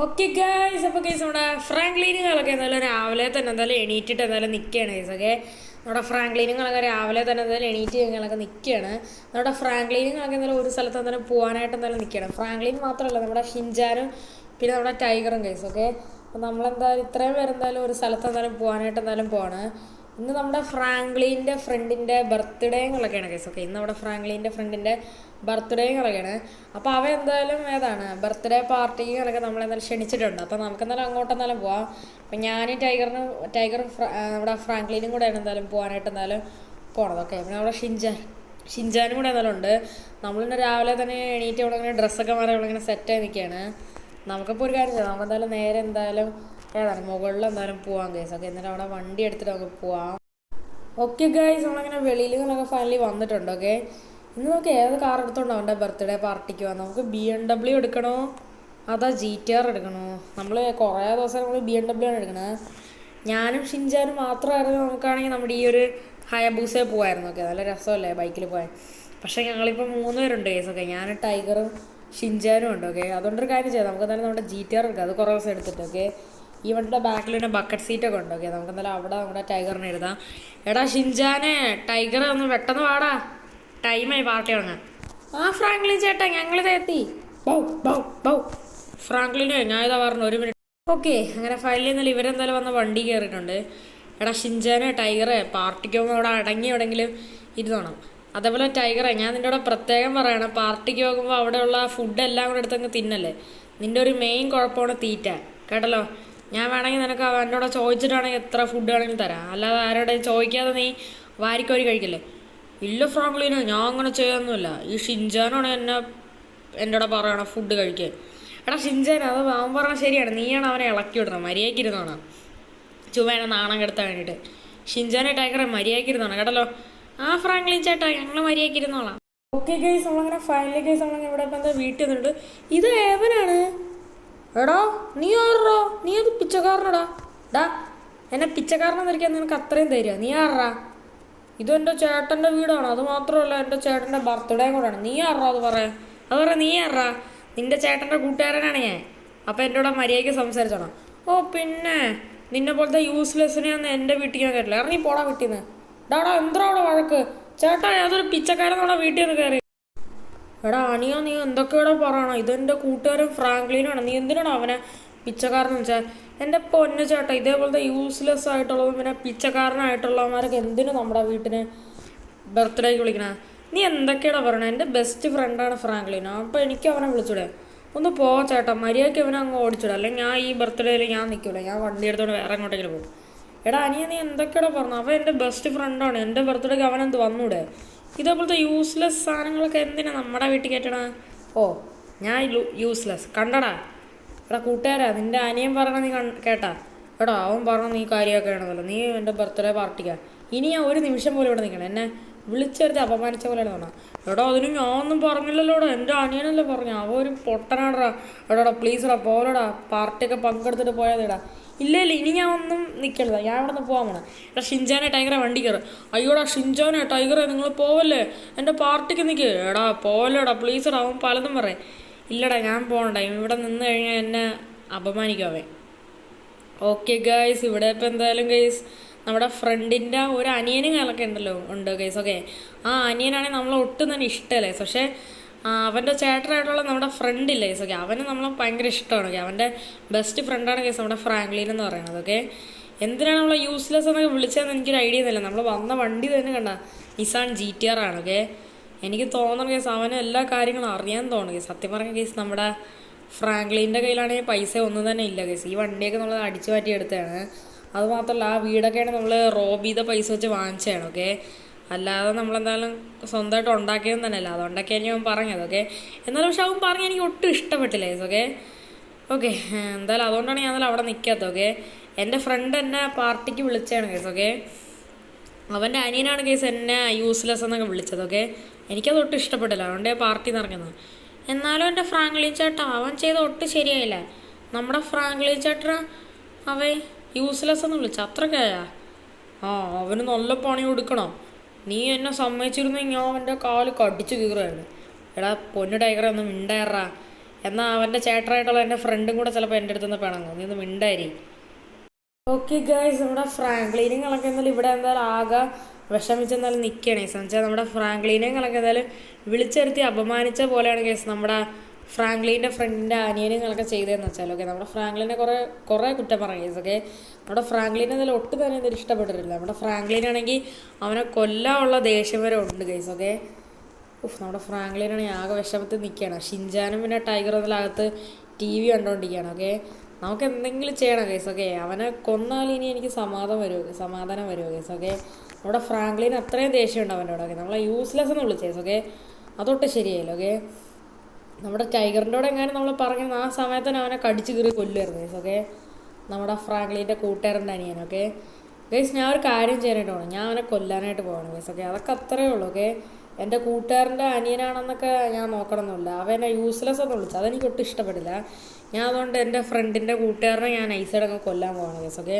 Okay guys, അപ്പോൾ guys നമ്മുടെ ഫ്രാങ്ക്ലീനുകളൊക്കെ എന്തായാലും രാവിലെ തന്നെ എന്തായാലും എണീറ്റിട്ട് എന്തായാലും നിൽക്കുകയാണ് ഗൈസ്. ഓക്കെ, നമ്മുടെ ഫ്രാങ്ക്ലീനുകളൊക്കെ രാവിലെ തന്നെ എന്തായാലും എണീറ്റ് ഞങ്ങളൊക്കെ നിൽക്കുകയാണ്. നമ്മുടെ ഫ്രാങ്ക്ലീനുകളൊക്കെ എന്തായാലും ഒരു സ്ഥലത്ത് എന്തായാലും പോകാനായിട്ട് എന്തായാലും നിൽക്കുകയാണ്. ഫ്രാങ്ക്ലീൻ മാത്രമല്ല, നമ്മുടെ ഷിൻജാനും പിന്നെ നമ്മുടെ ടൈഗറും ഗൈസ്. ഓക്കെ, അപ്പോൾ നമ്മളെന്തായാലും ഇത്രയും പേരെന്തായാലും ഒരു സ്ഥലത്ത് എന്തായാലും പോകാനായിട്ട് എന്തായാലും പോവാണ്. ഇന്ന് നമ്മുടെ ഫ്രാങ്ക്ലീൻ്റെ ഫ്രണ്ടിൻ്റെ ബർത്ത്ഡേകളൊക്കെയാണ് കേസ്. ഓക്കെ, ഇന്ന് നമ്മുടെ ഫ്രാങ്ക്ലീൻ്റെ ഫ്രണ്ടിൻ്റെ ബർത്ത്ഡേകളൊക്കെയാണ്. അപ്പോൾ അവ എന്തായാലും ഏതാണ് ബർത്ത്ഡേ പാർട്ടികളൊക്കെ നമ്മളെന്തായാലും ക്ഷണിച്ചിട്ടുണ്ട്. അപ്പോൾ നമുക്ക് എന്തായാലും അങ്ങോട്ട് എന്തായാലും പോവാം. അപ്പം ഞാനും ടൈഗറും നമ്മുടെ ഫ്രാങ്ക്ലീനും കൂടെയാണ് എന്തായാലും പോകാനായിട്ട് എന്തായാലും പോണത്. ഓക്കെ, പിന്നെ നമ്മുടെ ഷിൻജാനും കൂടെ എന്തായാലും ഉണ്ട്. നമ്മളിന്ന് രാവിലെ തന്നെ എണീറ്റ് ഇവിടെ ഇങ്ങനെ ഡ്രസ്സൊക്കെ മാറി ഇവിടെ ഇങ്ങനെ സെറ്റായി നിൽക്കുകയാണ്. നമുക്കിപ്പോൾ ഒരു കാര്യം ചെയ്യാം, നമുക്ക് എന്തായാലും നേരെ എന്തായാലും ഏതാണ് മുകളിൽ എന്തായാലും പോവാം ഗൈസ്. ഓക്കെ, എന്നിട്ട് അവിടെ വണ്ടി എടുത്തിട്ട് നമുക്ക് പോവാം. ഓക്കെ ഗൈസ്, നമ്മളിങ്ങനെ വെളിയിൽ നിന്നൊക്കെ ഫൈനലി വന്നിട്ടുണ്ട്. ഓക്കെ, ഇന്ന് നമുക്ക് ഏത് കാർ എടുത്തോണ്ടോ അവൻ്റെ ബർത്ത്ഡേ പാർട്ടിക്ക് പോകാം. നമുക്ക് BMW എടുക്കണോ അതാ GTR എടുക്കണോ? നമ്മൾ കുറേ ദിവസം നമ്മൾ BMW ആണ് എടുക്കണത്. ഞാനും ഷിൻജാനും മാത്രമായിരുന്നു. നമുക്കാണെങ്കിൽ നമ്മുടെ ഈ ഒരു ഹയബൂസയിൽ പോകായിരുന്നു. ഓക്കെ, നല്ല രസമല്ലേ ബൈക്കിൽ പോയാൽ. പക്ഷേ ഞങ്ങളിപ്പോൾ 3 പേരുണ്ട് ഗൈസ്. ഓക്കെ, ഞാൻ ടൈഗറും ഷിൻജാനും ഉണ്ട്. ഓക്കെ, അതുകൊണ്ടൊരു കാര്യം ചെയ്യാം, നമുക്ക് എന്തായാലും നമ്മുടെ GTR എടുക്കാം. അത് കുറേ ദിവസം എടുത്തിട്ട്. ഓക്കെ, ഈ വണ്ടിയുടെ ബാക്കിൽ തന്നെ ബക്കറ്റ് സീറ്റൊക്കെ ഉണ്ട്. ഓക്കെ, നമുക്ക് എന്തായാലും അവിടെ നമ്മുടെ ടൈഗറിനെ എഴുതാം. എടാ ഷിൻജാനെ, ടൈഗർ ഒന്ന് പെട്ടെന്ന് വാടാ, ടൈമായി പാർട്ടി തുടങ്ങാൻ. ആ ഫ്രാങ്ക്ലിൻ ചേട്ടാ, ഞങ്ങളിത് എത്തി. ബൗ ബൗ ബൗ ഫ്രാങ്ക്ലിനെ, ഞാൻ ഇതാ പറഞ്ഞു 1 മിനിറ്റ്. ഓക്കെ, അങ്ങനെ ഫൈനലി എന്നാലും ഇവരെന്തായാലും വന്ന വണ്ടി കയറിയിട്ടുണ്ട്. എടാ ഷിൻജാനെ, ടൈഗറെ, പാർട്ടിക്ക് പോകുമ്പോൾ അവിടെ അടങ്ങി എവിടെയെങ്കിലും ഇരുന്നോണം. അതേപോലെ ടൈഗറെ, ഞാൻ നിൻ്റെ കൂടെ പ്രത്യേകം പറയണം, പാർട്ടിക്ക് പോകുമ്പോൾ അവിടെയുള്ള ഫുഡെല്ലാം കൂടെ എടുത്തങ്ങ് തിന്നല്ലേ. നിൻ്റെ ഒരു മെയിൻ കുഴപ്പമാണ് തീറ്റ, കേട്ടല്ലോ. ഞാൻ വേണമെങ്കിൽ നിനക്ക് എൻ്റെ കൂടെ ചോദിച്ചിട്ടാണെങ്കിൽ എത്ര ഫുഡ് വേണമെങ്കിലും തരാം, അല്ലാതെ ആരോടെ ചോദിക്കാതെ നീ വാരിക്കോരി കഴിക്കില്ലേ. ഇല്ല ഫ്രാങ്ക്ലിന്, ഞാൻ അങ്ങനെ ചെയ്യാനൊന്നുമില്ല. ഈ ഷിൻജാനാണ് എൻ്റെ കൂടെ പറയണം ഫുഡ് കഴിക്കാൻ. എടാ ഷിൻജാൻ, അത് അവൻ പറഞ്ഞാൽ ശരിയാണ്, നീയാണ് അവനെ ഇളക്കി വിടണം. മര്യാദയ്ക്ക് ഇരുന്നോണം, ചുമ്മാ എന്നെ നാണം കെടുത്താൻ വേണ്ടിയിട്ട്. ഷിൻജാനെ ടൈഗറെ മര്യാദയ്ക്ക് ഇരുന്നോണം, കേട്ടല്ലോ. ആ ഫ്രാങ്ക്ലിൻ ചേട്ടാ, ഞങ്ങൾ മര്യാദയ്ക്ക് ഇരുന്നോളാം. ഓക്കെ ഗൈസ്, നമ്മളങ്ങനെ ഫൈനലി ഗൈസ് നമ്മളിങ്ങനെ ഇവിടെ ഇപ്പം എന്താ വീട്ടിൽ നിന്നിട്ട് ഇത് ഏവനാണ്. എടാ നീ ആറാ, നീ അത് പിച്ചക്കാരനടാ. ഡാ, എന്നെ പിച്ചക്കാരനെന്നിരിക്കാൻ നിനക്ക് അത്രയും തരിക. നീ ആറാ? ഇതെൻ്റെ ചേട്ടൻ്റെ വീടാണ്. അത് മാത്രമല്ല എൻ്റെ ചേട്ടൻ്റെ ബർത്ത്ഡേ കൂടെയാണ്. നീ ആറാ അത് പറയാം നീ ആറാ? നിൻ്റെ ചേട്ടൻ്റെ കൂട്ടുകാരനാണ് ഞാൻ. അപ്പോൾ എൻ്റെ കൂടെ മര്യാദയ്ക്ക് സംസാരിച്ചോണം. ഓ പിന്നെ, നിന്നെ പോലത്തെ യൂസ്ലെസ്സിനെ ഒന്നും എൻ്റെ വീട്ടിൽ ഞാൻ കയറില്ല. ഇറങ്ങി പോടാ വീട്ടിൽ നിന്ന്. ഡാടാ, എന്താ അവിടെ വഴക്ക്? ചേട്ടാ, അതൊരു പിച്ചക്കാരൻ നമ്മുടെ വീട്ടിൽ നിന്ന് കയറി. എടാ അനിയോ, നീ എന്തൊക്കെയാണോ പറയണം? ഇതെൻ്റെ കൂട്ടുകാരൻ ഫ്രാങ്ക്ലിനാണ്. നീ എന്തിനാണ് അവനെ പിച്ചക്കാരനെന്ന് വെച്ചാൽ? എൻ്റെ പൊന്നു ചേട്ടാ, ഇതേപോലത്തെ യൂസ്ലെസ് ആയിട്ടുള്ളതും പിന്നെ പിച്ചക്കാരനായിട്ടുള്ളവന്മാരൊക്കെ എന്തിനു നമ്മുടെ വീട്ടിന് ബർത്ത്ഡേക്ക് വിളിക്കണേ? നീ എന്തൊക്കെയാണോ പറയണേ? എൻ്റെ ബെസ്റ്റ് ഫ്രണ്ടാണ് ഫ്രാങ്ക്ലിൻ. അപ്പോൾ എനിക്ക് അവനെ വിളിച്ചൂടെ? ഒന്ന് പോ ചേട്ടാ, മര്യാദയ്ക്ക് അവനെ അങ്ങ് ഓടിച്ചൂടെ? അല്ലെങ്കിൽ ഞാൻ ഈ ബർത്ത്ഡേയിൽ ഞാൻ നിൽക്കില്ല, ഞാൻ വണ്ടി എടുത്തോണ്ട് വേറെ എങ്ങോട്ടെങ്കിലും പോകും. എടാ അനിയ, നീ എന്തൊക്കെയാണോ പറഞ്ഞു? അവൻ എൻ്റെ ബെസ്റ്റ് ഫ്രണ്ടാണ്. എൻ്റെ ബർത്ത്ഡേക്ക് അവനെന്ത് വന്നൂടെ? ഇതേപോലത്തെ യൂസ്ലെസ് സാധനങ്ങളൊക്കെ എന്തിനാ നമ്മുടെ വീട്ടിൽ കയറ്റണ? ഓ, ഞാൻ യൂസ്ലെസ് കണ്ടടാ. എടാ കൂട്ടുകാരാ, നിൻ്റെ അനിയൻ പറഞ്ഞ നീ കേട്ടാ? എടാ അവൻ പറഞ്ഞ നീ കാര്യമൊക്കെ ആണെന്നല്ലോ. നീ എൻ്റെ ബർത്ത്ഡേ പാർട്ടിക്കാ ഇനി ഞാൻ ഒരു നിമിഷം പോലും ഇവിടെ നിൽക്കണം. എന്നെ വിളിച്ചെടുത്ത് അപമാനിച്ച പോലെയാണ് തോന്നാ. എടാ അതിന് ഞാനൊന്നും പറഞ്ഞില്ലല്ലോടാ, എൻ്റെ അനിയനല്ലേ പറഞ്ഞു. അവ ഒരു പൊട്ടനാടാ. എടാ പ്ലീസടാ, പോലെടാ, പാർട്ടിയൊക്കെ പങ്കെടുത്തിട്ട് പോയാതെടാ. ഇല്ല ഇനി ഞാൻ ഒന്നും നിൽക്കരുത്, ഞാൻ ഇവിടെ നിന്ന് പോകാൻ പോണം. എടാ ഷിൻജാനെ, ടൈഗറെ വണ്ടി കയറ്. അയ്യോടാ ഷിൻജാനെ, ടൈഗറെ, നിങ്ങൾ പോവല്ലേ, എൻ്റെ പാർട്ടിക്ക് നിൽക്കുക. എടാ പോവല്ലേടാ പ്ലീസടാ. അവൻ പലതും പറയും. ഇല്ലടാ ഞാൻ പോകണ്ട, ഇവിടെ നിന്ന് കഴിഞ്ഞാൽ എന്നെ അപമാനിക്കാവേ. ഓക്കെ ഗൈസ്, ഇവിടെ ഇപ്പം എന്തായാലും ഗൈസ് നമ്മുടെ ഫ്രണ്ടിൻ്റെ ഒരു അനിയനും കാലൊക്കെ ഉണ്ട് ഗൈസ്. ഓക്കെ, ആ അനിയനാണെങ്കിൽ നമ്മളെ ഒട്ടും തന്നെ ഇഷ്ടമല്ലേ. പക്ഷേ അവൻ്റെ ചേട്ടനായിട്ടുള്ള നമ്മുടെ ഫ്രണ്ടില്ലേ ഗൈസ്. ഓക്കെ, അവന് നമ്മളെ ഭയങ്കര ഇഷ്ടമാണ്. ഓക്കെ, അവൻ്റെ ബെസ്റ്റ് ഫ്രണ്ടാണ് ഗൈസ് നമ്മുടെ ഫ്രാങ്ക്ലിൻ എന്ന് പറയുന്നത്. ഓക്കെ, എന്തിനാണ് നമ്മളെ യൂസ്ലെസ് എന്നൊക്കെ വിളിച്ചതെന്ന് എനിക്കൊരു ഐഡിയ ഒന്നുമില്ല. നമ്മൾ വന്ന വണ്ടി തന്നെ കണ്ട നിസാൻ GTR ആണ്. ഓക്കെ, എനിക്ക് തോന്നണം കേസ് അവന് എല്ലാ കാര്യങ്ങളും അറിയാൻ തോന്നുന്നു കേസ്. സത്യം പറഞ്ഞ കേസ് നമ്മുടെ ഫ്രാങ്ക്ലിൻ്റെ കയ്യിലാണെങ്കിൽ പൈസ ഒന്നും തന്നെ ഇല്ല കേസ്. ഈ വണ്ടിയൊക്കെ നമ്മൾ അടിച്ചു മാറ്റി എടുത്തതാണ്. അതുമാത്രമല്ല ആ വീടൊക്കെയാണ് നമ്മൾ റോബ് ചെയ്ത പൈസ വെച്ച് വാങ്ങിച്ചതാണ്. ഓക്കെ, അല്ലാതെ നമ്മളെന്തായാലും സ്വന്തമായിട്ട് ഉണ്ടാക്കിയതെന്ന് തന്നെ അല്ല. അതുകൊണ്ടൊക്കെയാണ് ഞാൻ പറഞ്ഞത്. ഓക്കെ, എന്നാലും പക്ഷെ അവൻ പറഞ്ഞ് എനിക്ക് ഒട്ടും ഇഷ്ടപ്പെട്ടില്ല കേസ്. ഓക്കെ ഓക്കെ എന്തായാലും അതുകൊണ്ടാണ് ഞാൻ അവിടെ നിൽക്കാത്തത്. ഓക്കെ, എൻ്റെ ഫ്രണ്ട് എന്നെ പാർട്ടിക്ക് വിളിച്ചതാണ് കേസ്. ഓക്കെ, അവൻ്റെ അനിയനാണ് കേസ് എന്നെ യൂസ്ലെസ് എന്നൊക്കെ വിളിച്ചത്. ഓക്കെ, എനിക്കത് ഒട്ടും ഇഷ്ടപ്പെട്ടില്ല, അതുകൊണ്ട് പാർട്ടി നടക്കുന്നത്. എന്നാലും എൻ്റെ ഫ്രാങ്ക്ലിൻ ചേട്ടാ, അവൻ ചെയ്ത് ഒട്ടും ശരിയായില്ല. നമ്മുടെ ഫ്രാങ്ക്ലിൻ ചേട്ടന് അവൻ യൂസ്ലെസ് എന്ന് വിളിച്ച അത്രക്കായാ? ആ, അവന് നല്ല പണി കൊടുക്കണം. നീ എന്നെ സമ്മതിച്ചിരുന്നെങ്കിൽ ഞാൻ അവൻ്റെ കാല് കടിച്ചു കീറുമായിരുന്നു. എടാ പൊന്നു ടൈഗറെ, ഒന്ന് മിണ്ടായറാ. എന്നാൽ അവൻ്റെ ചേട്ടനായിട്ടുള്ള എൻ്റെ ഫ്രണ്ടും കൂടെ ചിലപ്പോൾ എൻ്റെ അടുത്തുനിന്ന് പിണങ്ങും, നീ ഒന്ന് മിണ്ടായി. ഓക്കെ ഗൈസ്, നമ്മുടെ ഫ്രാങ്ക്ലിനുകളൊക്കെ എന്തായാലും ഇവിടെ എന്തായാലും ആകെ വിഷമിച്ചെന്നാലും നിൽക്കുകയാണ് ഗൈസ്. എന്ന് വെച്ചാൽ നമ്മുടെ ഫ്രാങ്ക്ലിനുകളൊക്കെ എന്തായാലും വിളിച്ചെടുത്തി അപമാനിച്ച പോലെയാണ് ഗൈസ് നമ്മുടെ ഫ്രാങ്ക്ലിൻ്റെ ഫ്രണ്ടിൻ്റെ അനിയനുകളൊക്കെ ചെയ്തതെന്ന് വെച്ചാൽ. ഓക്കെ, നമ്മുടെ ഫ്രാങ്ക്ലിനെ കുറേ കുറ്റം പറയും ഗൈസ്. ഓക്കെ, നമ്മുടെ ഫ്രാങ്ക്ലിനെ എന്തായാലും ഒട്ടും തന്നെ എന്തെങ്കിലും ഇഷ്ടപ്പെട്ടിട്ടില്ല. നമ്മുടെ ഫ്രാങ്ക്ലിനാണെങ്കിൽ അവനെ കൊല്ലാനുള്ള ദേഷ്യം വരെ ഉണ്ട് ഗൈസ്. ഓക്കെ, നമ്മുടെ ഫ്രാങ്ക്ലിനാണെങ്കിൽ ആകെ വിഷമത്തിൽ നിൽക്കുകയാണ്. ഷിൻജാനും പിന്നെ ടൈഗർ അതിലകത്ത് TV കണ്ടുകൊണ്ടിരിക്കുകയാണ്. ഓക്കെ, നമുക്ക് എന്തെങ്കിലും ചെയ്യണം ഗൈസ്. ഓക്കെ, അവനെ കൊന്നാൽ ഇനി എനിക്ക് സമാധാനം വരുമോ ഗൈസ്. ഓക്കെ, നമ്മുടെ ഫ്രാങ്ക്ലിന് അത്രയും ദേഷ്യമുണ്ട് അവൻ്റെ കൂടെ. ഓക്കെ, നമ്മളെ യൂസ്ലെസ് എന്ന് വിളിച്ചേസ്. ഓക്കെ, അതൊട്ട് ശരിയായില്ല. ഓക്കെ, നമ്മുടെ ടൈഗറിൻ്റെ കൂടെ എങ്ങാനും നമ്മൾ പറഞ്ഞത് ആ സമയത്ത് തന്നെ അവനെ കടിച്ച് കീറി കൊല്ലുമായിരുന്നു ഗൈസ്. ഓക്കെ, നമ്മുടെ ഫ്രാങ്ക്ലിൻ്റെ കൂട്ടുകാരൻ്റെ അനിയൻ. ഓക്കെ ഗൈസ്, ഞാൻ ഒരു കാര്യം ചെയ്യാനായിട്ട് പോകണം, ഞാൻ അവനെ കൊല്ലാനായിട്ട് പോകണം ഗൈസ്. ഓക്കെ, അതൊക്കെ അത്രയേ ഉള്ളൂ. ഓക്കെ, എൻ്റെ കൂട്ടുകാരൻ്റെ അനിയനാണെന്നൊക്കെ ഞാൻ നോക്കണമെന്നില്ല. അവനെ യൂസ്ലെസ് എന്ന് വിളിച്ചു, അതെനിക്ക് ഒട്ടും ഇഷ്ടപ്പെടില്ല. ഞാൻ അതുകൊണ്ട് എൻ്റെ ഫ്രണ്ടിൻ്റെ കൂട്ടുകാരനെ ഞാൻ നൈസായിട്ടങ്ങ് കൊല്ലാൻ പോകണം ഗൈസ്. ഓക്കെ,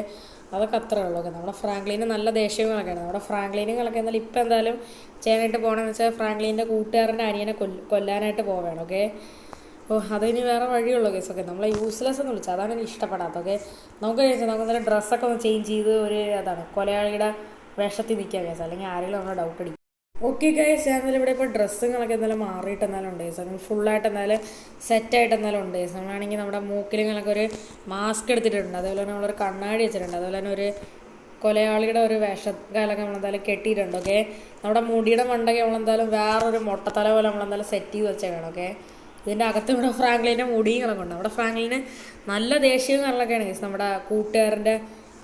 അതൊക്കെ അത്രേ ഉള്ളൂ. ഓക്കെ, നമ്മുടെ ഫ്രാങ്ക്ലിന് നല്ല ദേഷ്യങ്ങളൊക്കെയാണ്. നമ്മുടെ ഫ്രാങ്ക്ലിനുകളൊക്കെ എന്തായാലും ഇപ്പം എന്തായാലും ചെയ്യാനായിട്ട് പോകണമെന്ന് വെച്ചാൽ ഫ്രാങ്ക്ലിൻ്റെ കൂട്ടുകാരൻ്റെ അനിയനെ കൊല്ലാനായിട്ട് പോവുകയാണ്. ഓക്കെ, അതിന് വേറെ വഴിയുള്ളൂ ഗൈസ്. ഓക്കെ, നമ്മളെ യൂസ്ലെസ് എന്ന് വിളിച്ചാൽ അതാണ് എനിക്ക് ഇഷ്ടപ്പെടാത്തത്. ഓക്കെ, നമുക്ക് എന്തായാലും ഡ്രസ്സൊക്കെ ഒന്ന് ചേഞ്ച് ചെയ്ത് ഒരു കൊലയാളിയുടെ വേഷത്തിൽ നിൽക്കുക ഗൈസ്, അല്ലെങ്കിൽ ആരെങ്കിലും നമ്മളെ ഡൗട്ട് അടിക്കും. ഓക്കെ ഗൈസ്, ഞാൻ എന്തായാലും ഇവിടെ ഇപ്പോൾ ഡ്രസ്സുകളൊക്കെ എന്തായാലും മാറിയിട്ട് എന്നാലും ഉണ്ട് ഗൈസ്. അങ്ങനെ ഫുള്ളായിട്ട് എന്തായാലും സെറ്റായിട്ട് എന്നാലും ഉണ്ട് ഗൈസ്. നമ്മളാണെങ്കിൽ നമ്മുടെ മൂക്കിലിങ്ങളൊക്കെ ഒരു മാസ്ക് എടുത്തിട്ടുണ്ട്, അതേപോലെ തന്നെ നമ്മളൊരു കണ്ണാടി വെച്ചിട്ടുണ്ട്, അതുപോലെ തന്നെ ഒരു കൊലയാളിയുടെ ഒരു വേഷക്കാലൊക്കെ നമ്മളെന്തായാലും കെട്ടിയിട്ടുണ്ട്. ഓക്കെ, നമ്മുടെ മുടിയുടെ മണ്ടൊക്കെ നമ്മളെന്തായാലും വേറൊരു മൊട്ടത്തല പോലെ നമ്മളെന്തായാലും സെറ്റ് ചെയ്ത് വെച്ചേക്കണം. ഓക്കെ, ഇതിൻ്റെ അകത്ത് ഇവിടെ ഫ്രാങ്ക്ലിൻ്റെ മുടികളൊക്കെ ഉണ്ട്. നമ്മുടെ ഫ്രാങ്ക്ലിന് നല്ല ദേഷ്യങ്ങളൊക്കെയാണ് ഗൈസ് നമ്മുടെ കൂട്ടുകാരൻ്റെ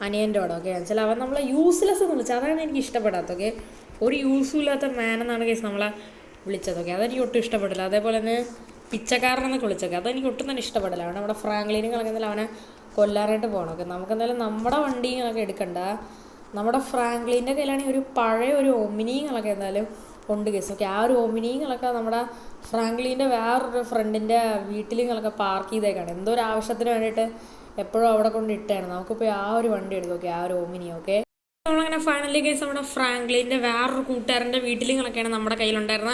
അനിയൻ്റെ കൂടെ. ഓക്കെ, എന്നുവെച്ചാൽ അവൻ നമ്മളെ യൂസ്ലെസ് എന്ന് വിളിച്ചത്, അതാണ് എനിക്ക് ഇഷ്ടപ്പെടാത്തത്. ഓക്കെ, ഒരു യൂസും ഇല്ലാത്ത മാനെന്നാണ് കേസ് നമ്മളെ വിളിച്ചതൊക്കെ, അതെനിക്ക് ഒട്ടും ഇഷ്ടപ്പെടില്ല. അതേപോലെ തന്നെ പിച്ചക്കാരനെന്നൊക്കെ വിളിച്ചൊക്കെ അതെനിക്ക് ഒട്ടും തന്നെ ഇഷ്ടപ്പെടില്ല. അവിടെ നമ്മുടെ ഫ്രാങ്ക്ലിനുകളൊക്കെ എന്തായാലും അവനെ കൊല്ലാനായിട്ട് പോകണം. ഓക്കെ, നമുക്കെന്തായാലും നമ്മുടെ വണ്ടികളൊക്കെ എടുക്കണ്ട. നമ്മുടെ ഫ്രാങ്ക്ലിൻ്റെ കയ്യിലാണെങ്കിൽ ഒരു പഴയ ഒരു ഒമിനികളൊക്കെ എന്തായാലും ഉണ്ട് കേസ്. ഓക്കെ, ആ ഒരു ഒമിനികളൊക്കെ നമ്മുടെ ഫ്രാങ്ക്ലിൻ്റെ വേറൊരു ഫ്രണ്ടിൻ്റെ വീട്ടിലിങ്ങളൊക്കെ പാർക്ക് ചെയ്തേക്കാണ്. എന്തോ ഒരു ആവശ്യത്തിന് വേണ്ടിയിട്ട് എപ്പോഴും അവിടെ കൊണ്ട് ഇട്ടാണ്. നമുക്കിപ്പോൾ ആ ഒരു വണ്ടി എടുക്കും. ഓക്കെ, ആ ഒരു ഒമിനി. ഓക്കെ, നമ്മളങ്ങനെ ഫൈനലി കേസ് നമ്മുടെ ഫ്രാങ്ക്ലിൻ്റെ വേറൊരു കൂട്ടുകാരൻ്റെ വീട്ടിലിങ്ങളൊക്കെയാണ് നമ്മുടെ കയ്യിലുണ്ടായിരുന്ന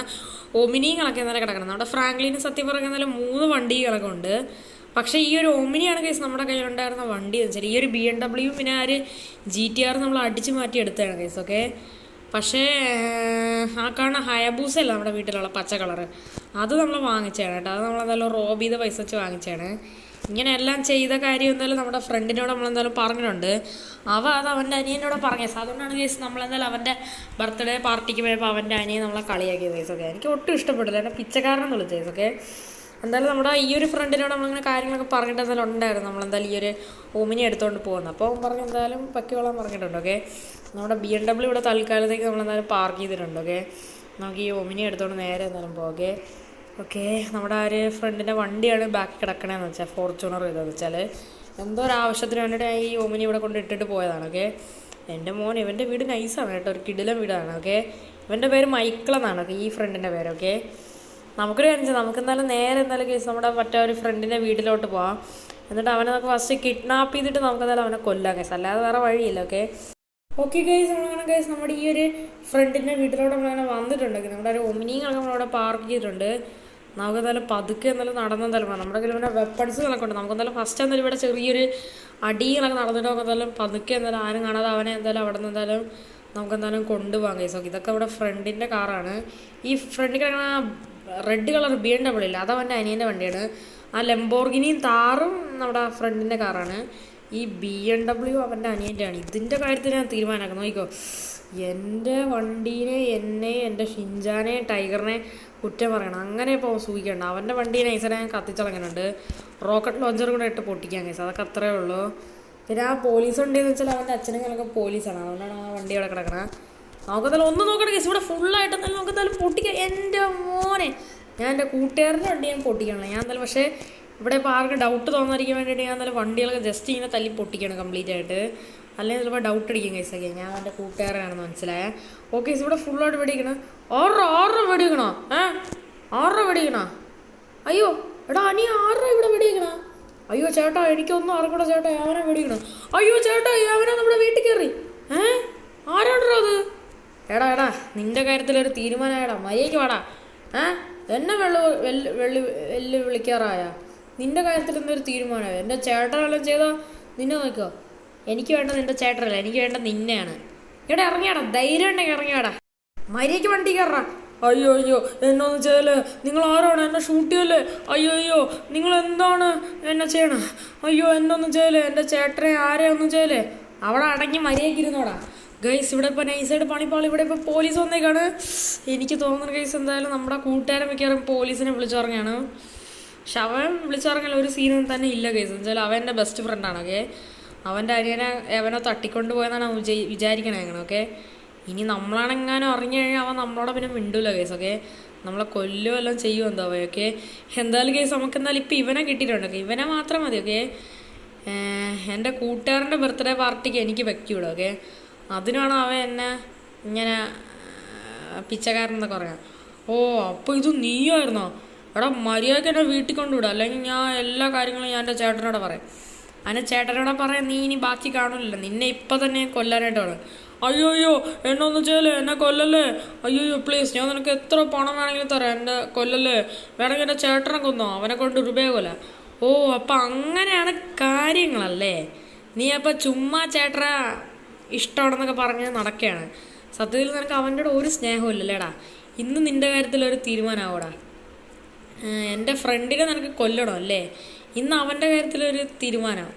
ഒമിനികളൊക്കെ എന്നാലും കിടക്കണം. നമ്മുടെ ഫ്രാങ്ക്ലിന് സത്യം പറയുന്നതിൽ 3 വണ്ടികളൊക്കെ ഉണ്ട്. പക്ഷേ ഈ ഒരു ഒമിനിയാണ് കേസ് നമ്മുടെ കയ്യിലുണ്ടായിരുന്ന വണ്ടി എന്ന് വെച്ചാൽ ഈ ഒരു BMW പിന്നെ ആ ഒരു GTR നമ്മൾ അടിച്ച് മാറ്റി എടുത്തതാണ് കേസ്. ഓക്കെ, പക്ഷേ ആ കാണുന്ന ഹയബൂസ അല്ല നമ്മുടെ വീട്ടിലുള്ള പച്ച കളറ്, അത് നമ്മൾ വാങ്ങിച്ചതാണ് കേട്ടോ. അത് നമ്മളെന്തായാലും റോബ് ചെയ്ത പൈസ വെച്ച് വാങ്ങിച്ചതാണ്. ഇങ്ങനെ എല്ലാം ചെയ്ത കാര്യം എന്തായാലും നമ്മുടെ ഫ്രണ്ടിനോട് നമ്മളെന്തായാലും പറഞ്ഞിട്ടുണ്ട്. അത് അവൻ്റെ അനിയനോട് പറഞ്ഞത്. അതുകൊണ്ടാണ് കേസ് നമ്മളെന്തായാലും അവൻ്റെ ബർത്ത്ഡേ പാർട്ടിക്ക് പോയപ്പോൾ അവൻ്റെ അനിയൻ നമ്മളെ കളിയാക്കിയത് കേസ്. ഓക്കെ, എനിക്ക് ഒട്ടും ഇഷ്ടപ്പെട്ടില്ല, എന്നെ പിച്ചക്കാരനെന്ന് വിളിച്ച കേസ്. ഓക്കെ, എന്തായാലും നമ്മുടെ ഈ ഒരു ഫ്രണ്ടിനോട് നമ്മളിങ്ങനെ കാര്യങ്ങളൊക്കെ പറഞ്ഞിട്ട് എന്തായാലും ഉണ്ടായിരുന്നു നമ്മളെന്തായാലും ഈ ഒരു ഒമിനി എടുത്തുകൊണ്ട് പോകുന്നത്. അപ്പോൾ അവൻ പറഞ്ഞ് എന്തായാലും പക്കിയോളാൻ പറഞ്ഞിട്ടുണ്ട്. ഓക്കെ, നമ്മുടെ BMW ഇവിടെ തൽക്കാലത്തേക്ക് നമ്മളെന്തായാലും പാർക്ക് ചെയ്തിട്ടുണ്ട്. ഓക്കെ, നമുക്ക് ഈ ഒമിനി എടുത്തുകൊണ്ട് നേരെ എന്തായാലും പോകെ. ഓക്കെ, നമ്മുടെ ആ ഒരു ഫ്രണ്ടിൻ്റെ വണ്ടിയാണ് ബാക്കി കിടക്കണേന്ന് വെച്ചാൽ ഫോർച്യൂണർ ഇതെന്ന് വെച്ചാൽ എന്തോ ഒരു ആവശ്യത്തിന് വേണ്ടിയിട്ട് ഈ ഒമിനി ഇവിടെ കൊണ്ട് ഇട്ടിട്ട് പോയതാണ്. ഓക്കെ, എൻ്റെ മോൻ ഇവൻ്റെ വീട് നൈസാണ് കേട്ടോ, ഒരു കിടിലൻ വീടാണ്. ഓക്കെ, ഇവൻ്റെ പേര് മൈക്കിളെന്നാണ്. ഓക്കെ, ഈ ഫ്രണ്ടിൻ്റെ പേര്. ഓക്കെ, നമുക്കൊരു കാര്യം ചെയ്യാം, നമുക്ക് എന്തായാലും നേരെ എന്തായാലും കേസ് നമ്മുടെ മറ്റേ ഒരു ഫ്രണ്ടിൻ്റെ വീട്ടിലോട്ട് പോവാം. എന്നിട്ട് അവനെ നമുക്ക് ഫസ്റ്റ് കിഡ്നാപ്പ് ചെയ്തിട്ട് നമുക്ക് എന്തായാലും അവനെ കൊല്ലാം കേസ്, അല്ലാതെ വേറെ വഴിയില്ല. ഓക്കെ ഓക്കെ ഗൈസ്, നമ്മളങ്ങനെ ഗൈസ് നമ്മുടെ ഈ ഒരു ഫ്രണ്ടിൻ്റെ വീട്ടിലോട്ട് നമ്മളങ്ങനെ വന്നിട്ടുണ്ടെങ്കിൽ നമ്മുടെ ഒരു ഒമിനിങ്ങളൊക്കെ നമ്മളവിടെ പാർക്ക് ചെയ്തിട്ടുണ്ട്. നമുക്ക് എന്തായാലും പതുക്കെ എന്തായാലും നടന്നെന്തായാലും വേണം. നമ്മുടെ കയ്യിൽ പിന്നെ വെപ്പൺസുകളൊക്കെ ഉണ്ട്. നമുക്ക് എന്തായാലും ഫസ്റ്റ് എന്തായാലും ഇവിടെ ചെറിയൊരു അടികളൊക്കെ നടന്നിട്ട് നമുക്ക് എന്തായാലും പതുക്കെ എന്തായാലും ആരും കാണാതെ അവനെ എന്തായാലും അവിടെ നിന്ന് എന്തായാലും നമുക്ക് എന്തായാലും കൊണ്ടുപോകാം ഗൈസ്. ഓക്കെ, ഇതൊക്കെ ഇവിടെ ഫ്രണ്ടിൻ്റെ കാറാണ്. ഈ ഫ്രണ്ടിൽ കിടക്കുന്ന റെഡ് കളർ BMW ഇല്ല, അതവൻ്റെ അനിയൻ്റെ വണ്ടിയാണ്. ആ ലംബോർഗിനിയും താറും നമ്മുടെ ഫ്രണ്ടിൻ്റെ കാറാണ്. ഈ BMW അവൻ്റെ അനിയൻ്റെയാണ്. ഇതിൻ്റെ കാര്യത്തിൽ ഞാൻ തീരുമാനമാക്കാം. നോക്കിക്കോ, എൻ്റെ വണ്ടീനെ എന്നെ എൻ്റെ ഷിൻജാനെ ടൈഗറിനെ കുറ്റം പറയണം, അങ്ങനെ ഇപ്പോൾ സൂചിക്കണ്ട. അവൻ്റെ വണ്ടി നൈസനെ ഞാൻ കത്തിച്ചളങ്ങുന്നുണ്ട്, റോക്കറ്റ് ലോഞ്ചർ കൂടെ ഇട്ട് പൊട്ടിക്കാൻ കേസ്, അതൊക്കെ അത്രയേ ഉള്ളൂ. പിന്നെ ആ പോലീസ് വണ്ടിയെന്ന് വെച്ചാൽ അവൻ്റെ അച്ഛനൊക്കെ പോലീസാണ്, അതുകൊണ്ടാണ് ആ വണ്ടി അവിടെ കിടക്കണത്. നമുക്കെന്തായാലും ഒന്ന് നോക്കണം കേസ്, ഇവിടെ ഫുള്ളായിട്ട് എന്തായാലും നമുക്ക് എന്തായാലും പൊട്ടിക്കാം. എൻ്റെ മോനെ, ഞാൻ എൻ്റെ കൂട്ടുകാരൻ്റെ വണ്ടി ഞാൻ പൊട്ടിക്കണം. ഞാൻ എന്തായാലും പക്ഷേ ഇവിടെ ഇപ്പോൾ ആർക്കും ഡൗട്ട് തോന്നാതിരിക്കാൻ വേണ്ടിയിട്ട് ഞാൻ എന്തായാലും വണ്ടികളൊക്കെ ജസ്റ്റ് ഇങ്ങനെ തല്ലി പൊട്ടിക്കണം കംപ്ലീറ്റ് ആയിട്ട്, അല്ലെങ്കിൽ ചിലപ്പോൾ ഡൗട്ട് അടിക്കും കേസൊക്കെ ഞാൻ എൻ്റെ കൂട്ടുകാരനാണെന്ന് മനസ്സിലായ. ഓക്കെ, ഇവിടെ ഫുള്ളായിട്ട് വെടിക്കണം. 6 വെടിക്കണോ? 6 വെടിക്കണോ? അയ്യോ എടാ നീ 6 ഇവിടെ വെടിക്കണ? അയ്യോ ചേട്ടാ, എനിക്കൊന്നും അറിഞ്ഞൂടാ ചേട്ടാ, അവനെ വെടിക്കണം. അയ്യോ ചേട്ടാ, അവനെ നമ്മുടെ വീട്ടിൽ കയറി. ആരാണോ അത്? എടാ നിൻ്റെ കാര്യത്തിലൊരു തീരുമാനമായടാ, മര്യാദയ്ക്ക് വാടാ. എന്നെ വെള്ളി വിളിക്കാറായ നിന്റെ കാര്യത്തിൽ എന്തൊരു തീരുമാനമായി? എൻ്റെ ചേട്ടനെല്ലാം ചെയ്താൽ നിന്നെ നോക്കുക. എനിക്ക് വേണ്ട നിന്റെ ചേട്ടനല്ല, എനിക്ക് വേണ്ട നിന്നെയാണ്. ഇവിടെ ഇറങ്ങിയാടാ, ധൈര്യം ഉണ്ടെങ്കിൽ ഇറങ്ങിയാടാ, മര്യാദയ്ക്ക് വണ്ടി കയറാ. അയ്യോ അയ്യോ എന്നൊന്ന് ചെയ്യല്ലേ, നിങ്ങൾ ആരാണ്? എന്നെ ഷൂട്ട് ചെയ്യല്ലേ? അയ്യോ അയ്യോ നിങ്ങൾ എന്താണ് എന്നെ ചെയ്യണം? അയ്യോ എന്നൊന്നും ചെയ്യല്ലേ, എൻ്റെ ചേട്ടനെ ആരെയൊന്നും ചെയ്യല്ലേ. അവിടെ അടങ്ങി മര്യാദയ്ക്ക് ഇരുന്നോടാ. ഗൈസ് ഇവിടെ ഇപ്പോൾ നൈസായിട്ട് പണിപ്പാളി, ഇവിടെ ഇപ്പോൾ പോലീസ് വന്നേക്കാണ്. എനിക്ക് തോന്നുന്നു ഗൈസ് എന്തായാലും നമ്മുടെ കൂട്ടുകാരൻ മിക്കവാറും പോലീസിനെ വിളിച്ചിറങ്ങിയാണ്. പക്ഷെ അവൻ വിളിച്ചിറങ്ങില്ല, ഒരു സീനും തന്നെ ഇല്ല ഗൈസ്. എന്നുവെച്ചാൽ അവൻ എൻ്റെ ബെസ്റ്റ് ഫ്രണ്ടാണ്. ഓക്കെ, അവൻ്റെ അനിയനെ അവനെ തട്ടിക്കൊണ്ട് പോയെന്നാണ് അവൻ വിചാരിക്കണേ അങ്ങനെ. ഓക്കെ, ഇനി നമ്മളാണെങ്ങാനും അറിഞ്ഞു കഴിഞ്ഞാൽ അവൻ നമ്മളോട് പിന്നെ മിണ്ടൂല കേസ്. ഓക്കെ, നമ്മളെ കൊല്ലോ എല്ലാം ചെയ്യുമോ എന്താ. ഓക്കെ, എന്തായാലും കേസ് നമുക്ക് എന്തായാലും ഇപ്പം ഇവനെ കിട്ടിയിട്ടുണ്ട്. ഓക്കെ, ഇവനെ മാത്രം മതി. ഓക്കെ, എൻ്റെ കൂട്ടുകാരൻ്റെ ബർത്ത്ഡേ പാർട്ടിക്ക് എനിക്ക് വെക്കൂടാ. ഓക്കെ, അതിനാണ് അവൻ എന്നെ ഇങ്ങനെ പിച്ചക്കാരനെന്നൊക്കെ പറയാം. ഓ അപ്പോൾ ഇത് നീയായിരുന്നോ? എടാ മര്യാദയ്ക്ക് എന്നെ വീട്ടിൽ കൊണ്ടുവിടുക, അല്ലെങ്കിൽ ഞാൻ എല്ലാ കാര്യങ്ങളും ഞാൻ എൻ്റെ ചേട്ടനോടെ പറയാം. അതിൻ്റെ ചേട്ടനോടെ പറയാൻ നീ ഇനി ബാക്കി കാണില്ലല്ലോ, നിന്നെ ഇപ്പം തന്നെ കൊല്ലാനായിട്ട് വേണം. അയ്യോ അയ്യോ എന്നൊന്നും ചെയ്യല്ലേ, എന്നെ കൊല്ലല്ലേ. അയ്യോ അയ്യോ പ്ലീസ്, ഞാൻ നിനക്ക് എത്ര പണം വേണമെങ്കിലും തരാം, എൻ്റെ കൊല്ലല്ലേ. വേണമെങ്കിൽ എൻ്റെ ചേട്ടനെ കൊന്നോ, അവനെ കൊണ്ട് രൂപയെ കൊല്ല. ഓ അപ്പം അങ്ങനെയാണ് കാര്യങ്ങളല്ലേ. നീ അപ്പം ചുമ്മാ ചേട്ടനെ ഇഷ്ടമാണെന്നൊക്കെ പറഞ്ഞ് നടക്കുകയാണ്. സത്യത്തിൽ നിനക്ക് അവൻ്റെ കൂടെ ഒരു സ്നേഹവും ഇല്ലല്ലേടാ. ഇന്ന് നിൻ്റെ കാര്യത്തിലൊരു തീരുമാനമാവൂടാ. എൻ്റെ ഫ്രണ്ടിനെ നിനക്ക് കൊല്ലണോ അല്ലേ? ഇന്ന് അവൻ്റെ കാര്യത്തിലൊരു തീരുമാനം,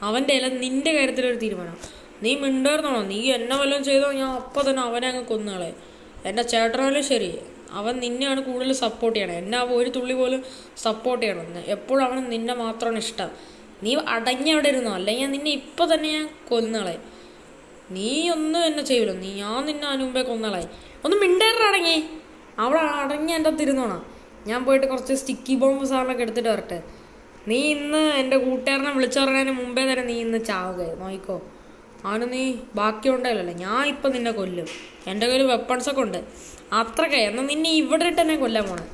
അവൻ്റെ അല്ല നിൻ്റെ കാര്യത്തിലൊരു തീരുമാനം. നീ മിണ്ടായിരുന്നോ? നീ എന്നെ വല്ലതും ചെയ്തോ ഞാൻ അപ്പോൾ തന്നെ അവനെ അങ്ങ് കൊന്നുകളെ. എൻ്റെ ചേട്ടനാലും ശരി, അവൻ നിന്നെയാണ് കൂടുതൽ സപ്പോർട്ട് ചെയ്യണം, എന്നെ അവൻ ഒരു തുള്ളി പോലും സപ്പോർട്ട് ചെയ്യണം. എപ്പോഴും അവന് നിന്നെ മാത്രമാണ് ഇഷ്ടം. നീ അടങ്ങി അവിടെ ഇരുന്നോ, അല്ലെങ്കിൽ നിന്നെ ഇപ്പോൾ തന്നെ ഞാൻ കൊന്നുകളെ. നീ ഒന്നും എന്നെ ചെയ്യൂല, ഞാൻ നിന്നെ അതിന് മുമ്പേ കൊന്നുകളായി. ഒന്ന് മിണ്ടാറടങ്ങി, അവിടെ അടങ്ങി എൻ്റെ അടുത്ത് ഇരുന്നോണം. ഞാൻ പോയിട്ട് കുറച്ച് സ്റ്റിക്കി ബോംബ് സാധനമൊക്കെ എടുത്തിട്ട് വരട്ടെ. നീ ഇന്ന് എൻ്റെ കൂട്ടുകാരനെ വിളിച്ചു പറഞ്ഞതിന് മുമ്പേ തന്നെ നീ ഇന്ന് ചാവുക നോയിക്കോ. അവന് നീ ബാക്കി ഉണ്ടായില്ലല്ലോ, ഞാൻ ഇപ്പം നിന്നെ കൊല്ലും. എൻ്റെ കയ്യിൽ വെപ്പൺസൊക്കെ ഉണ്ട് അത്രയ്ക്ക്. എന്നാൽ നിന്നെ ഇവിടെ ഇട്ട് തന്നെ കൊല്ലാൻ പോണേ.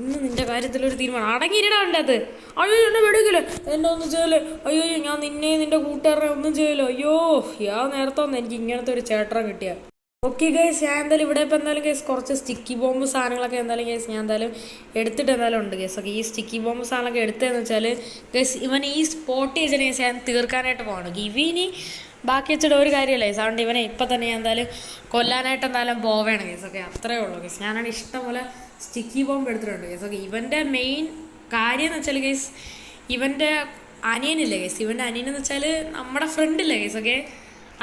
ഇന്ന് നിൻ്റെ കാര്യത്തിലൊരു തീരുമാനം. അടങ്ങിയിടാ എൻ്റെ അത്. അയ്യോ എന്നെ വെടിക്കില്ല, എന്നെ ഒന്നും ചെയ്യല്. അയ്യോ ഞാൻ നിന്നെ നിൻ്റെ കൂട്ടുകാരനെ ഒന്നും ചെയ്യല്ലോ. അയ്യോ നേരത്തെ വന്ന് എനിക്ക് ഇങ്ങനത്തെ ഒരു ചേട്ടനെ കിട്ടിയ. ഓക്കെ ഗൈസ്, ഞാൻ എന്തായാലും ഇവിടെ ഇപ്പം എന്തായാലും കേസ് കുറച്ച് സ്റ്റിക്കി ബോംബ് സാധനങ്ങളൊക്കെ എന്തായാലും കേസ് ഞാൻ എന്തായാലും എടുത്തിട്ട് എന്തായാലും ഉണ്ട് കേസ്. ഓക്കെ, ഈ സ്റ്റിക്കി ബോംബ് സാധനങ്ങളൊക്കെ എടുത്തതെന്ന് വെച്ചാൽ ഗൈസ് ഇവൻ ഈ സ്പോട്ട് ചെയ്തതിന് കേസ് ഞാൻ തീർക്കാനായിട്ട് പോകണം. ഇവനി ബാക്കി വെച്ചിട്ട് ഒരു കാര്യമല്ലേ കേസ്. അതുകൊണ്ട് ഇവനെ ഇപ്പം തന്നെ ഞാൻ എന്തായാലും കൊല്ലാനായിട്ട് എന്തായാലും പോവേണം കേസ്. ഓക്കെ, അത്രേ ഉള്ളൂ കേസ്. ഞാനാണ് ഇഷ്ടംപോലെ സ്റ്റിക്കി ബോംബ് എടുത്തിട്ടുണ്ട് കേസ്. ഓക്കെ, ഇവൻ്റെ മെയിൻ കാര്യം എന്ന് വെച്ചാൽ കേസ് ഇവൻ്റെ അനിയനില്ലേ കേസ്. ഇവൻ്റെ അനിയനെന്ന് വെച്ചാൽ നമ്മുടെ ഫ്രണ്ടില്ലേ കേസ്. ഓക്കെ,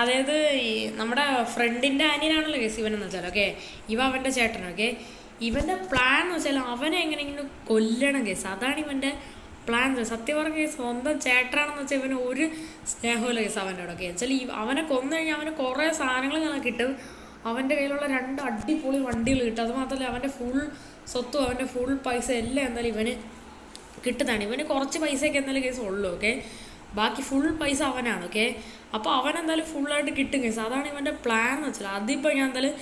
അതായത് ഈ നമ്മുടെ ഫ്രണ്ടിൻ്റെ അനിയനാണല്ലോ കേസ് ഇവനെന്ന് വെച്ചാൽ. ഓക്കെ, ഇവ അവൻ്റെ ചേട്ടൻ. ഓക്കെ, ഇവൻ്റെ പ്ലാൻ എന്ന് വെച്ചാൽ അവനെ എങ്ങനെയെങ്കിലും കൊല്ലണം കേസ്. അതാണ് ഇവൻ്റെ പ്ലാൻ. സത്യം പറഞ്ഞ കേസ് സ്വന്തം ചേട്ടനാണെന്ന് വെച്ചാൽ ഇവന് ഒരു സ്നേഹമില്ല കേസ് അവൻ്റെ അവിടെ. ഓക്കെ, വെച്ചാൽ അവനെ കൊന്നു കഴിഞ്ഞാൽ അവന് കുറേ സാധനങ്ങൾ കിട്ടും. അവൻ്റെ കയ്യിലുള്ള 2 അടിപൊളി വണ്ടികൾ കിട്ടും. അതുമാത്രമല്ല അവൻ്റെ ഫുൾ സ്വത്തും അവൻ്റെ ഫുൾ പൈസ എല്ലാം എന്തായാലും ഇവന് കിട്ടുന്നതാണ്. ഇവന് കുറച്ച് പൈസയൊക്കെ എന്തായാലും കേസ് ഉള്ളൂ. ഓക്കെ, ബാക്കി ഫുൾ പൈസ അവനാണ്. ഓക്കെ, അപ്പോൾ അവൻ എന്തായാലും ഫുള്ളായിട്ട് കിട്ടും കേസ്. അതാണ് ഇവൻ്റെ പ്ലാൻ എന്ന് വെച്ചാൽ. അതിപ്പോൾ ഞാൻ എന്തായാലും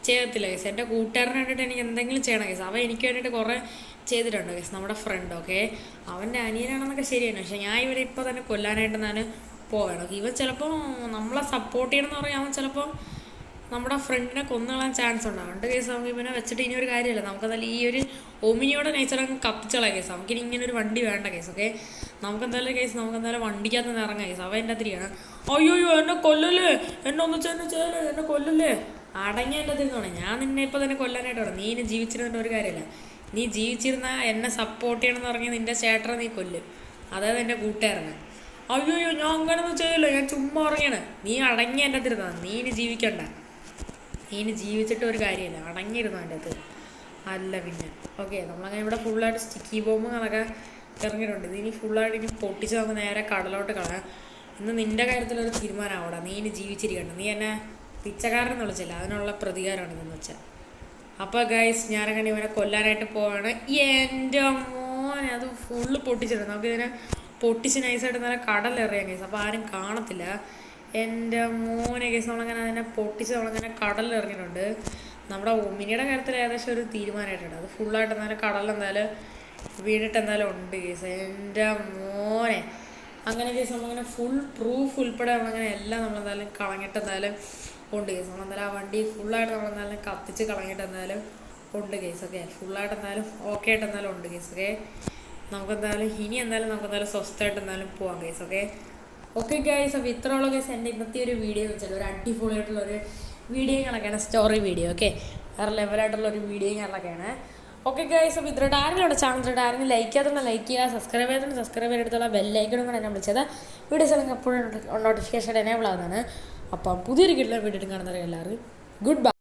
ചെയ്യത്തില്ല കേസ്. എൻ്റെ കൂട്ടുകാരന് വേണ്ടിയിട്ട് എനിക്ക് എന്തെങ്കിലും ചെയ്യണം കേസ്. അവൻ എനിക്ക് വേണ്ടിയിട്ട് കുറേ ചെയ്തിട്ടുണ്ട് കേസ്, നമ്മുടെ ഫ്രണ്ട്. ഓക്കെ, അവൻ്റെ അനിയനാണെന്നൊക്കെ ശരിയാണ്, പക്ഷേ ഞാൻ ഇവരെ ഇപ്പോൾ തന്നെ കൊല്ലാനായിട്ട് ഞാൻ പോവേണം. ഓക്കെ, ഇവൻ ചിലപ്പോൾ നമ്മളെ സപ്പോർട്ട് ചെയ്യണമെന്ന് പറയാൻ അവൻ ചിലപ്പോൾ നമ്മുടെ ഫ്രണ്ടിനെ കൊന്നുകളാൻ ചാൻസ് ഉണ്ട്. അതുകൊണ്ട് കേസ് നമുക്ക് ഇവനെ വെച്ചിട്ട് ഇനി ഒരു കാര്യമില്ല. നമുക്കെന്തായാലും ഈ ഒരു ഒമിനിയോടെ നേച്ചർ അങ്ങ് കത്തിച്ചോളാം കേസ്. നമുക്കിനി ഇങ്ങനെ ഒരു വണ്ടി വേണ്ട കേസ്. ഓക്കെ, നമുക്കെന്തായാലും കേസ് നമുക്കെന്തായാലും വണ്ടിക്കകത്ത് നിന്ന് ഇറങ്ങാം കേസ്. അവൻ എൻ്റെ അതിരിയാണ്. അയ്യോ എന്നെ കൊല്ലല്ലേ, എന്നെ ഒന്ന് ചെയ്യല്ലേ, എന്നെ കൊല്ലല്ലേ. അടങ്ങി എൻ്റെ അതിരുന്നോണേ. ഞാൻ നിന്നെ ഇപ്പോൾ തന്നെ കൊല്ലാനായിട്ട് വേണം. നീ ഇനി ജീവിച്ചിരുന്നിട്ട് ഒരു കാര്യമില്ല. നീ ജീവിച്ചിരുന്ന എന്നെ സപ്പോർട്ട് ചെയ്യണമെന്ന് പറഞ്ഞാൽ നിൻ്റെ ചേട്ടനെ നീ കൊല്ലും, അതായത് എൻ്റെ കൂട്ടുകാരനെ. അയ്യോ ഞാൻ അങ്ങനെയൊന്നും ചെയ്യല്ലോ, ഞാൻ ചുമ്മാ ഇറങ്ങിയാണ്. നീ അടങ്ങി എൻ്റെ അതിരുന്നാ. നീ ഇനി ജീവിക്കണ്ട, നീ ഇനി ജീവിച്ചിട്ട് ഒരു കാര്യമില്ല. അടങ്ങിയിരുന്നു എൻ്റെ അത് അല്ല പിന്നെ. ഓക്കെ, നമ്മളങ്ങനെ ഇവിടെ ഫുള്ളായിട്ട് സ്റ്റിക്കി ബോംബുകളൊക്കെ ഇറങ്ങിയിട്ടുണ്ട്. നീ ഇനി ഫുള്ളായിട്ട് ഇനി പൊട്ടിച്ച് നമുക്ക് നേരെ കടലോട്ട് കളയാം. ഇന്ന് നിൻ്റെ കാര്യത്തിലൊരു തീരുമാനമാവൂടാ. നീ ഇനി ജീവിച്ചിരിക്കണ്ട. നീ എന്നെ പിച്ചക്കാരനെന്ന് വിളിച്ചില്ല, അതിനുള്ള പ്രതികാരമാണ് ഇതെന്ന് വെച്ചാൽ. അപ്പോൾ ഗൈസ് ഞാനങ്ങനെ ഇവനെ കൊല്ലാനായിട്ട് പോവാണ്. എൻ്റെ മോനെ അത് ഫുള്ള് പൊട്ടിച്ചിട്ടുണ്ട്. നമുക്കിതിനെ പൊട്ടിച്ച് നൈസായിട്ട് നല്ല കടലെറിയാം ഗൈസ്. അപ്പോൾ ആരും കാണത്തില്ല. എൻ്റെ മോനെ കേസ് നമ്മളങ്ങനെ അതിനെ പൊട്ടിച്ച് നമ്മളങ്ങനെ കടലിലിറങ്ങിയിട്ടുണ്ട്. നമ്മുടെ ഒമിനിയുടെ കാര്യത്തിൽ ഏകദേശം ഒരു തീരുമാനമായിട്ടുണ്ട്. അത് ഫുള്ളായിട്ട് എന്തായാലും കടലിലെന്തായാലും വീണിട്ട് എന്തായാലും ഉണ്ട് കേസ്. എൻ്റെ മോനെ അങ്ങനെ കേസ് നമ്മളങ്ങനെ ഫുൾ പ്രൂഫ് ഉൾപ്പെടെ നമ്മളങ്ങനെ എല്ലാം നമ്മളെന്തായാലും കളഞ്ഞിട്ട് എന്തായാലും ഉണ്ട് കേസ്. നമ്മളെന്തായാലും ആ വണ്ടി ഫുള്ളായിട്ട് നമ്മളെന്തായാലും കത്തിച്ച് കളഞ്ഞിട്ട് എന്തായാലും ഉണ്ട് കേസ്. ഓക്കെ, ഫുള്ളായിട്ട് എന്തായാലും ഓക്കെ ആയിട്ട് എന്തായാലും ഉണ്ട് കേസ്. ഓക്കെ, നമുക്കെന്തായാലും നമുക്കെന്തായാലും സ്വസ്ഥമായിട്ട് എന്തായാലും പോവാം കേസ്. ഓക്കെ ഓക്കെ ഗൈസ്, അപ്പോൾ ഇത്രയുള്ള കേസ് എൻ്റെ ഇന്നത്തെ ഒരു വീഡിയോ എന്ന് വെച്ചാൽ ഒരു അടിപൊളിയായിട്ടുള്ളൊരു വീഡിയോ കണക്കാണ്, സ്റ്റോറി വീഡിയോ. ഓക്കെ, വേറെ ലെവലായിട്ടുള്ളൊരു വീഡിയോ കണക്കാണ്. ഓക്കെ ഗൈസ്, അപ്പോൾ ഇത്രയായിട്ട് ആരെങ്കിലും ചാനൽ ആരെങ്കിലും ലൈക്ക് ചെയ്യാതെ ലൈക്ക് ചെയ്യുക, സബ്സ്ക്രൈബ് ചെയ്തെടുത്തുള്ള ബെല്ലൈക്കണും കൂടെ എന്നെ വിളിച്ചത് വീഡിയോസ് എല്ലാം എപ്പോഴും നോട്ടിഫിക്കേഷൻ എനേബിൾ ആകുന്നതാണ്. അപ്പം പുതിയൊരു കിട്ടുന്ന വീഡിയോ കാണുന്നവരെ എല്ലാവരും ഗുഡ് ബൈ.